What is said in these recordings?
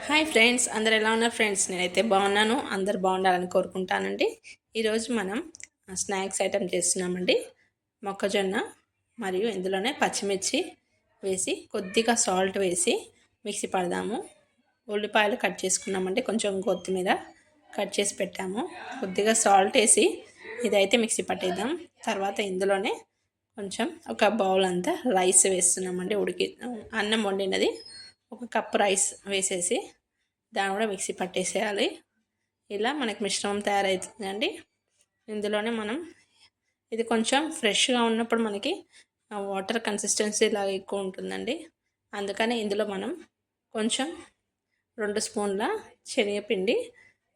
Hi friends, అందరు ఎలా ఉన్నారు ఫ్రెండ్స్? నేనైతే బాగున్నాను. అందరు బాగుండాలని కోరుకుంటానండి. ఈరోజు మనం స్నాక్స్ ఐటెం చేస్తున్నామండి. మొక్కజొన్న మరియు ఇందులోనే పచ్చిమిర్చి వేసి కొద్దిగా సాల్ట్ వేసి మిక్సీ పడదాము. ఉల్లిపాయలు కట్ చేసుకున్నామండి, కొంచెం కొత్తిమీర కట్ చేసి పెట్టాము. కొద్దిగా సాల్ట్ వేసి ఇదైతే మిక్సీ పట్టేద్దాం. తర్వాత ఇందులోనే కొంచెం ఒక బౌల్ అంతా రైస్ వేస్తున్నామండి. అన్నం వండినది ఒక కప్ రైస్ వేసేసి దాన్ని కూడా మిక్సీ పట్టేసేయాలి. ఇలా మనకి మిశ్రమం తయారవుతుందండి. ఇందులోనే మనం ఇది కొంచెం ఫ్రెష్గా ఉన్నప్పుడు మనకి వాటర్ కన్సిస్టెన్సీ లాగా ఎక్కువ ఉంటుందండి. అందుకని ఇందులో మనం కొంచెం 2 స్పూన్ల శనగపిండి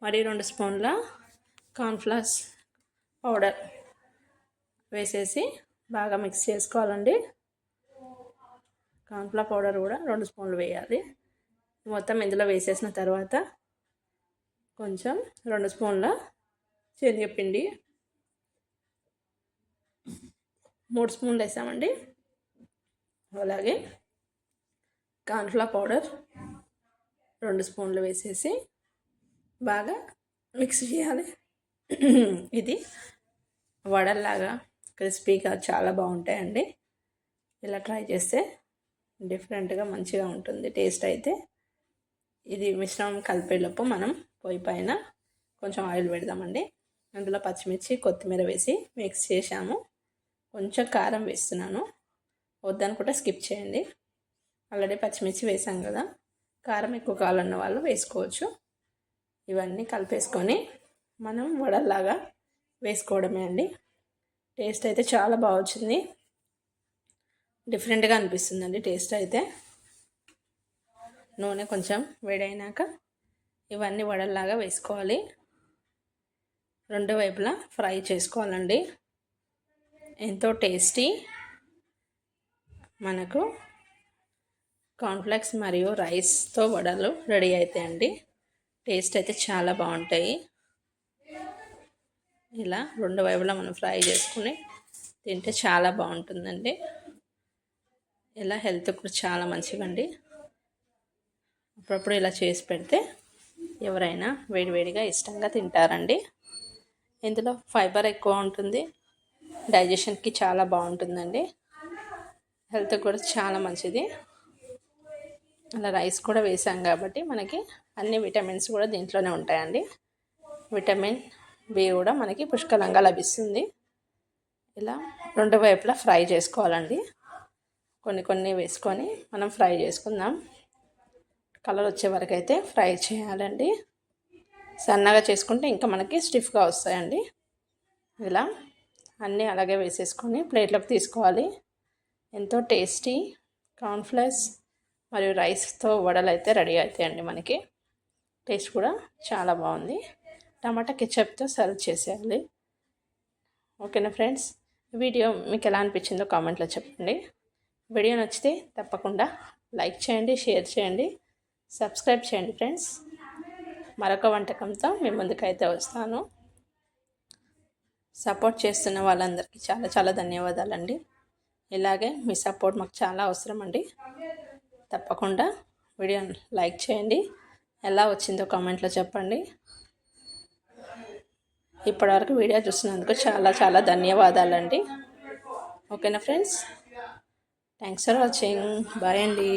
మరియు 2 స్పూన్ల కార్న్ఫ్లవర్స్ పౌడర్ వేసేసి బాగా మిక్స్ చేసుకోవాలండి. కార్న్ఫ్లవర్ పౌడర్ కూడా 2 స్పూన్లు వేయాలి. మొత్తం ఇందులో వేసేసిన తర్వాత కొంచెం 2 స్పూన్ల శనగపిండి, 3 స్పూన్లు వేసామండి. అలాగే కార్న్ఫ్లవర్ పౌడర్ 2 స్పూన్లు వేసేసి బాగా మిక్స్ చేయాలి. ఇది వడల్లాగా క్రిస్పీగా చాలా బాగుంటాయండి. ఇలా ట్రై చేస్తే డిఫరెంట్గా మంచిగా ఉంటుంది టేస్ట్ అయితే. ఇది మిశ్రమం కలిపేలోపు మనం పొయ్యి పైన కొంచెం ఆయిల్ పెడదామండి. అందులో పచ్చిమిర్చి కొత్తిమీర వేసి మిక్స్ చేసాము. కొంచెం కారం వేస్తున్నాను, వద్దనుకుంటే స్కిప్ చేయండి. ఆల్రెడీ పచ్చిమిర్చి వేసాం కదా, కారం ఎక్కువ కావాలన్న వాళ్ళు వేసుకోవచ్చు. ఇవన్నీ కలిపేసుకొని మనం వడల్లాగా వేసుకోవడమే అండి. టేస్ట్ అయితే చాలా బాగా వచ్చింది, డిఫరెంట్గా అనిపిస్తుందండి టేస్ట్ అయితే. నూనె కొంచెం వేడైనాక ఇవన్నీ వడల్లాగా వేసుకోవాలి. 2 వైపులా ఫ్రై చేసుకోవాలండి. ఎంతో టేస్టీ మనకు కార్న్ఫ్లెక్స్ మరియు రైస్తో వడలు రెడీ అవుతాయండి. టేస్ట్ అయితే చాలా బాగుంటాయి. ఇలా 2 వైపులా మనం ఫ్రై చేసుకుని తింటే చాలా బాగుంటుందండి. ఇలా హెల్త్ కూడా చాలా మంచిదండి. అప్పుడప్పుడు ఇలా చేసి పెడితే ఎవరైనా వేడివేడిగా ఇష్టంగా తింటారండి. ఇందులో ఫైబర్ ఎక్కువ ఉంటుంది, డైజెషన్కి చాలా బాగుంటుందండి, హెల్త్ కూడా చాలా మంచిది. అలా రైస్ కూడా వేసాం కాబట్టి మనకి అన్ని విటమిన్స్ కూడా దీంట్లోనే ఉంటాయండి. విటమిన్ బి కూడా మనకి పుష్కలంగా లభిస్తుంది. ఇలా 2 వైపులా ఫ్రై చేసుకోవాలండి. కొన్ని వేసుకొని మనం ఫ్రై చేసుకుందాం. కలర్ వచ్చే వరకు అయితే ఫ్రై చేయాలండి. సన్నగా చేసుకుంటే ఇంకా మనకి స్టిఫ్గా వస్తాయండి. ఇలా అన్నీ అలాగే వేసేసుకొని ప్లేట్లోకి తీసుకోవాలి. ఎంతో టేస్టీ కార్న్ఫ్లవర్స్ మరియు రైస్తో వడలు అయితే రెడీ అవుతాయండి. మనకి టేస్ట్ కూడా చాలా బాగుంది. టమాటా కెచప్తో సర్వ్ చేసేయాలి. ఓకేనా ఫ్రెండ్స్, వీడియో మీకు ఎలా అనిపించిందో కామెంట్లో చెప్పండి. వీడియో నచ్చితే తప్పకుండా లైక్ చేయండి, షేర్ చేయండి, సబ్స్క్రైబ్ చేయండి ఫ్రెండ్స్. మరొక వంటకంతో మీ ముందుకైతే వస్తాను. సపోర్ట్ చేస్తున్న వాళ్ళందరికీ చాలా చాలా ధన్యవాదాలండి. ఇలాగే మీ సపోర్ట్ మాకు చాలా అవసరం అండి. తప్పకుండా వీడియోని లైక్ చేయండి, ఎలా వచ్చిందో కామెంట్లో చెప్పండి. ఇప్పటివరకు వీడియో చూసినందుకు చాలా చాలా ధన్యవాదాలండి. ఓకేనా friends, thanks for watching. Bye అండి.